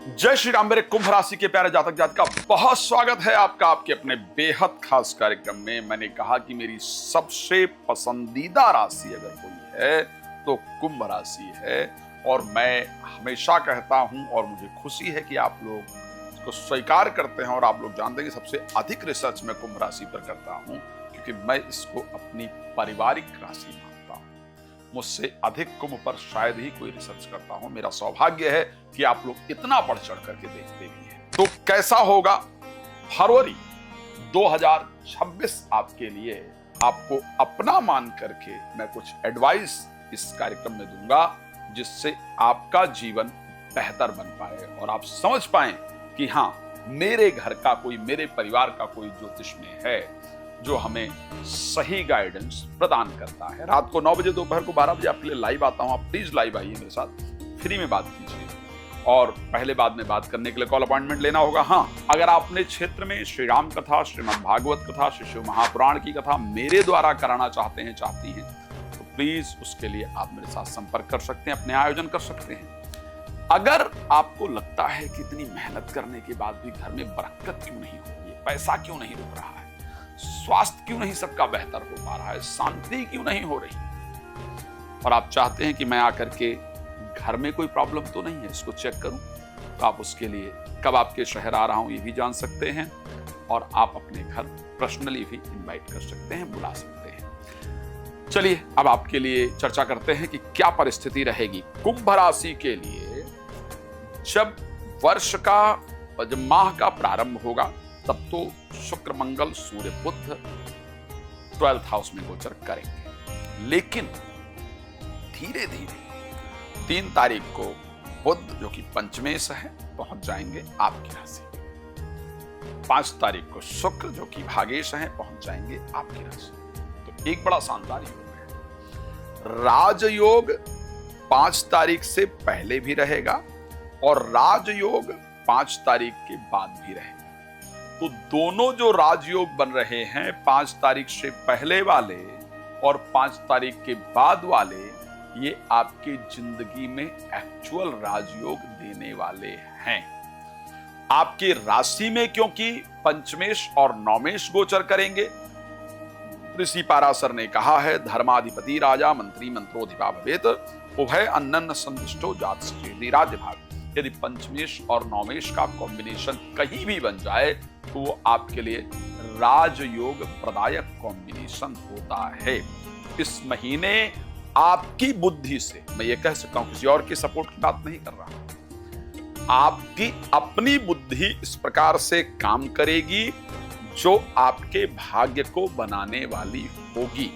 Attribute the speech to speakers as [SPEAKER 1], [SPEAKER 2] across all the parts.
[SPEAKER 1] जय श्री राम। मेरे कुंभ राशि के प्यारे जातक जातिका, बहुत स्वागत है आपका आपके अपने बेहद खास कार्यक्रम में। मैंने कहा कि मेरी सबसे पसंदीदा राशि अगर कोई है तो कुंभ राशि है, और मैं हमेशा कहता हूं और मुझे खुशी है कि आप लोग इसको स्वीकार करते हैं। और आप लोग जानते हैं कि सबसे अधिक रिसर्च मैं कुंभ राशि पर करता हूं, क्योंकि मैं इसको अपनी पारिवारिक राशि मानता हूं। मुझसे अधिक कुंभ पर शायद ही कोई रिसर्च करता हूं। मेरा सौभाग्य है कि आप लोग इतना बढ़ चढ़ करके देखते भी हैं। तो कैसा होगा फरवरी 2026 आपके लिए, आपको अपना मान करके मैं कुछ एडवाइस इस कार्यक्रम में दूंगा, जिससे आपका जीवन बेहतर बन पाए और आप समझ पाए कि हाँ, मेरे घर का कोई, मेरे परिवार का कोई ज्योतिषमय है जो हमें सही गाइडेंस प्रदान करता है। रात को 9 बजे, दोपहर को 12 बजे आपके लिए लाइव आता हूं। आप प्लीज लाइव आइए, मेरे साथ फ्री में बात कीजिए। और पहले बाद में बात करने के लिए कॉल अपॉइंटमेंट लेना होगा। हाँ, अगर आप अपने क्षेत्र में श्री राम कथा, श्रीमद् भागवत कथा, श्री शिव महापुराण की कथा मेरे द्वारा कराना चाहते हैं, चाहती हैं, तो प्लीज उसके लिए आप मेरे साथ संपर्क कर सकते हैं, अपने आयोजन कर सकते हैं। अगर आपको लगता है कि इतनी मेहनत करने के बाद भी घर में बरकत क्यों नहीं हो रही है, पैसा क्यों नहीं रुक रहा है, स्वास्थ्य क्यों नहीं सबका बेहतर हो पा रहा है, शांति क्यों नहीं हो रही, और आप चाहते हैं कि मैं आकर के घर में कोई प्रॉब्लम तो नहीं है, इसको चेक करूं, तो आप उसके लिए कब आपके शहर आ रहा हूं ये भी जान सकते हैं। और आप अपने घर पर्सनली भी इनवाइट कर सकते हैं, बुला सकते हैं। चलिए अब आपके लिए चर्चा करते हैं कि क्या परिस्थिति रहेगी कुंभ राशि के लिए जब वर्ष का, जब माह का प्रारंभ होगा। तब तो शुक्र, मंगल, सूर्य, बुध 12th हाउस में गोचर करेंगे, लेकिन धीरे धीरे 3 तारीख को बुध, जो कि पंचमेश है, पहुंच जाएंगे आपकी राशि। 5 तारीख को शुक्र, जो कि भागेश है, पहुंच जाएंगे आपकी राशि। तो एक बड़ा शानदार योग है। राजयोग 5 तारीख से पहले भी रहेगा और राजयोग 5 तारीख के बाद भी रहेगा। तो दोनों जो राजयोग बन रहे हैं, 5 तारीख से पहले वाले और 5 तारीख के बाद वाले, ये आपके जिंदगी में एक्चुअल राजयोग देने वाले हैं। आपके राशि में क्योंकि पंचमेश और नौमेश गोचर करेंगे। ऋषि पाराशर ने कहा है, धर्माधिपति राजा मंत्री मंत्रोधिपा भवेत, उभय अन्नन संतुष्टो जात सचेति राज्य भाग। यदि पंचमेश और नौमेश का कॉम्बिनेशन कहीं भी बन जाए तो वो आपके लिए राजयोग प्रदायक कॉम्बिनेशन होता है। इस महीने आपकी बुद्धि से, मैं ये कह सकता हूं, किसी और के सपोर्ट की बात नहीं कर रहा, आपकी अपनी बुद्धि इस प्रकार से काम करेगी जो आपके भाग्य को बनाने वाली होगी।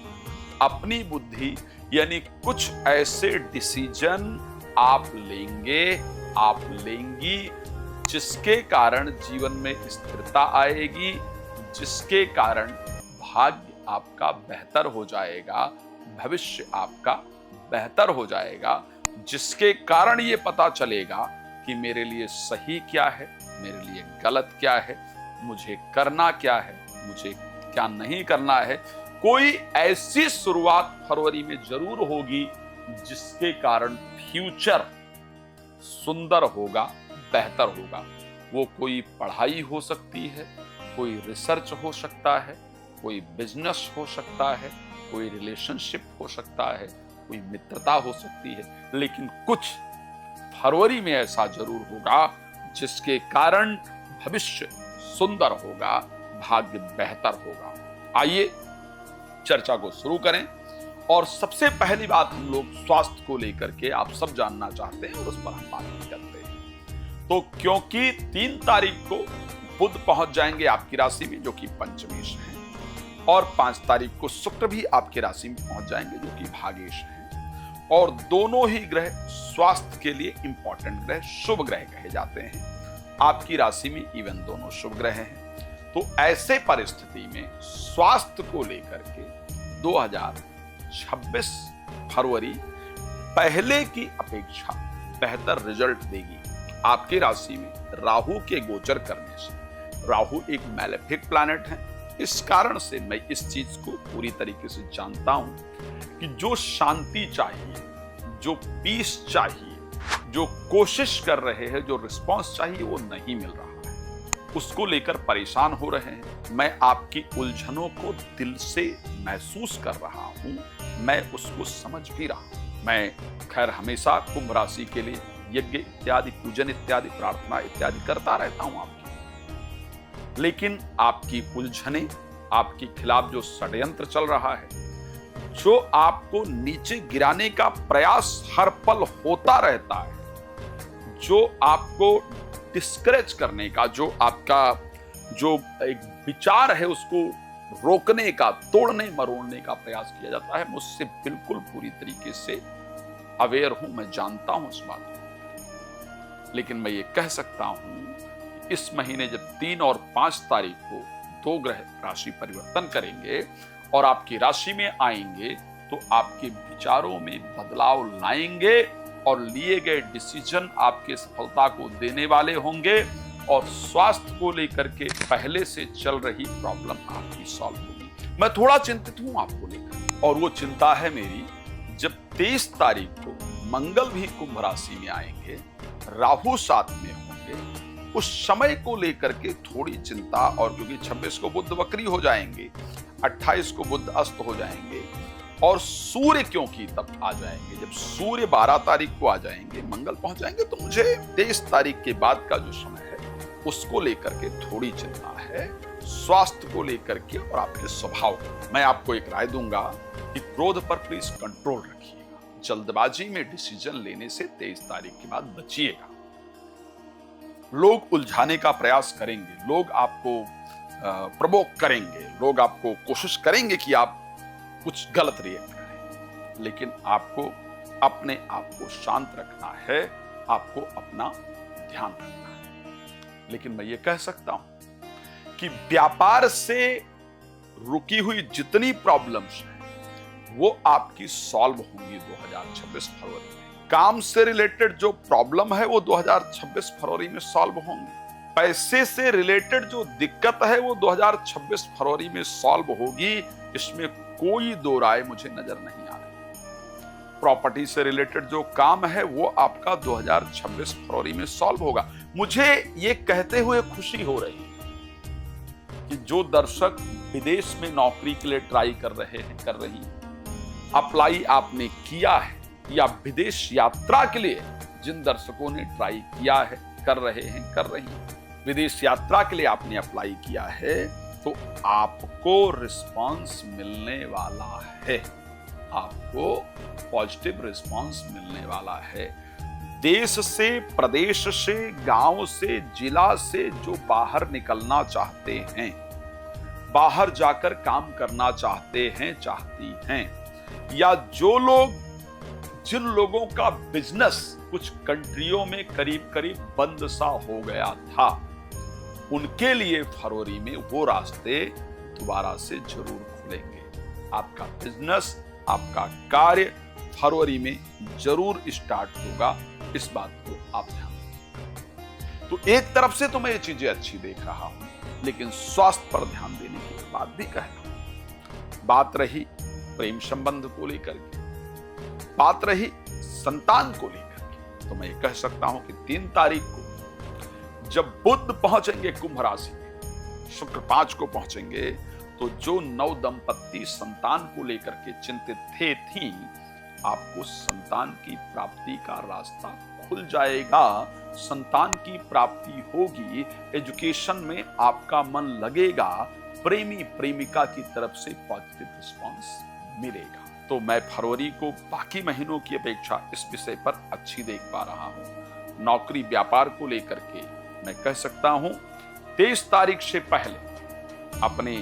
[SPEAKER 1] अपनी बुद्धि यानी कुछ ऐसे डिसीजन आप लेंगे, आप लेंगी, जिसके कारण जीवन में स्थिरता आएगी, जिसके कारण भाग्य आपका बेहतर हो जाएगा, भविष्य आपका बेहतर हो जाएगा, जिसके कारण ये पता चलेगा कि मेरे लिए सही क्या है, मेरे लिए गलत क्या है, मुझे करना क्या है, मुझे क्या नहीं करना है। कोई ऐसी शुरुआत फरवरी में जरूर होगी जिसके कारण फ्यूचर सुंदर होगा, बेहतर होगा। वो कोई पढ़ाई हो सकती है, कोई रिसर्च हो सकता है, कोई बिजनेस हो सकता है, कोई रिलेशनशिप हो सकता है, कोई मित्रता हो सकती है, लेकिन कुछ फरवरी में ऐसा जरूर होगा जिसके कारण भविष्य सुंदर होगा, भाग्य बेहतर होगा। आइए चर्चा को शुरू करें। और सबसे पहली बात, हम लोग स्वास्थ्य को लेकर के आप सब जानना चाहते हैं और उस पर हम बात करते हैं। तो क्योंकि 3 तारीख को बुध पहुंच जाएंगे आपकी राशि में, जो कि पंचमेश है, और 5 तारीख को शुक्र भी आपकी राशि में पहुंच जाएंगे, जो कि भागेश है, और दोनों ही ग्रह स्वास्थ्य के लिए इंपॉर्टेंट ग्रह, शुभ ग्रह कहे जाते हैं। आपकी राशि में इवन दोनों शुभ ग्रह हैं। तो ऐसे परिस्थिति में स्वास्थ्य को लेकर के 2026 फरवरी पहले की अपेक्षा बेहतर रिजल्ट देगी। आपकी राशि में राहु के गोचर करने से, राहु एक मैलेफिक प्लैनेट है, इस कारण से मैं इस चीज को पूरी तरीके से जानता हूं कि जो शांति चाहिए, जो पीस चाहिए, जो कोशिश कर रहे हैं, जो रिस्पांस चाहिए वो नहीं मिल रहा है, उसको लेकर परेशान हो रहे हैं। मैं आपकी उलझनों को दिल से महसूस कर रहा हूं, मैं उसको समझ भी रहा हूं। मैं खैर हमेशा कुंभ राशि के लिए यज्ञ इत्यादि, पूजन इत्यादि, प्रार्थना इत्यादि करता रहता हूं आपकी, लेकिन आपकी उलझने, आपके खिलाफ जो षड्यंत्र चल रहा है, जो आपको नीचे गिराने का प्रयास हर पल होता रहता है, जो आपको डिस्करेज करने का, जो आपका जो एक विचार है उसको रोकने का, तोड़ने मरोड़ने का प्रयास किया जाता है, मुझसे बिल्कुल पूरी तरीके से अवेयर हूं, मैं जानता हूं इस बात को। लेकिन मैं ये कह सकता हूं इस महीने जब 3 और 5 तारीख को 2 ग्रह राशि परिवर्तन करेंगे और आपकी राशि में आएंगे, तो आपके विचारों में बदलाव लाएंगे और लिए गए डिसीजन आपके सफलता को देने वाले होंगे और स्वास्थ्य को लेकर के पहले से चल रही प्रॉब्लम आपकी सॉल्व होगी। मैं थोड़ा चिंतित हूं आपको लेकर, और वो चिंता है मेरी, जब 23 तारीख को मंगल भी कुंभ राशि में आएंगे, राहु साथ में होंगे, उस समय को लेकर के थोड़ी चिंता। और क्योंकि 26 को बुध वक्री हो जाएंगे, 28 को बुध अस्त हो जाएंगे, और सूर्य क्योंकि तब आ जाएंगे, जब सूर्य 12 तारीख को आ जाएंगे, मंगल पहुंच जाएंगे, तो मुझे 23 तारीख के बाद का जो समय है उसको लेकर के थोड़ी चिंता है, स्वास्थ्य को लेकर के और आपके स्वभाव को। मैं आपको एक राय दूंगा कि क्रोध पर प्लीज कंट्रोल रखिएगा, जल्दबाजी में डिसीजन लेने से 23 तारीख के बाद बचिएगा। लोग उलझाने का प्रयास करेंगे, लोग आपको प्रवोक करेंगे, लोग आपको कोशिश करेंगे कि आप कुछ गलत रिएक्ट करें, लेकिन आपको अपने आप को शांत रखना है, आपको अपना ध्यान रखना है। लेकिन मैं ये कह सकता हूं कि व्यापार से रुकी हुई जितनी प्रॉब्लम्स हैं वो आपकी सॉल्व होंगी 2026 फरवरी में। काम से रिलेटेड जो प्रॉब्लम है वो 2026 फरवरी में सॉल्व होंगी। पैसे से रिलेटेड जो दिक्कत है वो 2026 फरवरी में सॉल्व होगी, इसमें कोई दो राय मुझे नजर नहीं आ रही। प्रॉपर्टी से रिलेटेड जो काम है वो आपका 2026 फरवरी में सॉल्व होगा। मुझे ये कहते हुए खुशी हो रही है कि जो दर्शक विदेश में नौकरी के लिए ट्राई कर रहे हैं, कर रही हैं, अप्लाई आपने किया है, या विदेश यात्रा के लिए जिन दर्शकों ने ट्राई किया है, कर रहे हैं, कर रही हैं, विदेश यात्रा के लिए आपने अप्लाई किया है, तो आपको रिस्पांस मिलने वाला है, आपको पॉजिटिव रिस्पांस मिलने वाला है। देश से, प्रदेश से, गांव से, जिला से जो बाहर निकलना चाहते हैं, बाहर जाकर काम करना चाहते हैं, चाहती हैं, या जो लोग, जिन लोगों का बिजनेस कुछ कंट्रियों में करीब करीब बंद सा हो गया था, उनके लिए फरवरी में वो रास्ते दोबारा से जरूर खुलेंगे। आपका बिजनेस, आपका कार्य फरवरी में जरूर स्टार्ट होगा, इस बात को आप ध्यान रखिए। तो एक तरफ से तो मैं ये चीजें अच्छी देख रहा हूं, लेकिन स्वास्थ्य पर ध्यान देने की बात भी कह रहा हूं। बात रही प्रेम संबंध को लेकर के, बात रही संतान को लेकर के, तो मैं ये कह सकता हूं कि 3 तारीख को जब बुध पहुंचेंगे कुंभ राशि में, शुक्र 5 को पहुंचेंगे, तो जो नव दंपत्ति संतान को लेकर के चिंतित थी, आपको संतान की प्राप्ति का रास्ता खुल जाएगा, संतान की प्राप्ति होगी, एजुकेशन में आपका मन लगेगा, प्रेमी प्रेमिका की तरफ से पॉजिटिव रिस्पांस मिलेगा। तो मैं फरवरी को बाकी महीनों की अपेक्षा इस विषय पर अच्छी देख पा रहा हूं। नौकरी व्यापार को लेकर के मैं कह सकता हूं 23 तारीख से पहले अपने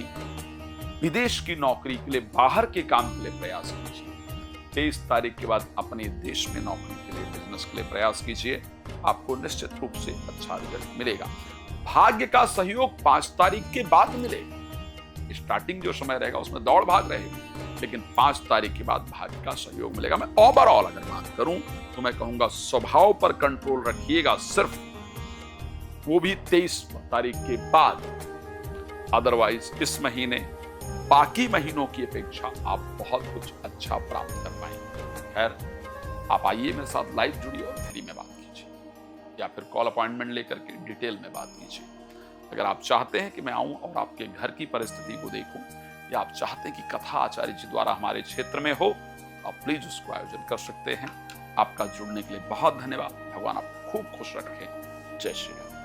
[SPEAKER 1] विदेश की नौकरी के लिए, बाहर के काम के लिए प्रयास कीजिए। 23 तारीख के बाद अपने देश में नौकरी के लिए, बिजनेस के लिए प्रयास कीजिए, आपको निश्चित रूप से अच्छा रिजल्ट मिलेगा। भाग्य का सहयोग 5 तारीख के बाद मिलेगा। स्टार्टिंग जो समय रहेगा उसमें दौड़ भाग रहेगी, लेकिन 5 तारीख के बाद भाग्य का सहयोग मिलेगा। मैं ओवरऑल अगर बात करूं तो मैं कहूंगा स्वभाव पर कंट्रोल रखिएगा, सिर्फ वो भी 23 तारीख के बाद। अदरवाइज इस महीने बाकी महीनों की अपेक्षा आप बहुत कुछ अच्छा प्राप्त कर पाएंगे। खैर, आप आइए मेरे साथ लाइव जुड़िए और फ्री में बात कीजिए। या फिर कॉल अपॉइंटमेंट लेकर के डिटेल में बात कीजिए। अगर आप चाहते हैं कि मैं आऊं और आपके घर की परिस्थिति को देखूं, या आप चाहते हैं कि कथा आचार्य जी द्वारा हमारे क्षेत्र में हो, आप प्लीज उसको आयोजन कर सकते हैं। आपका जुड़ने के लिए बहुत धन्यवाद। भगवान आपको खूब खुश रखे। जय श्री राम।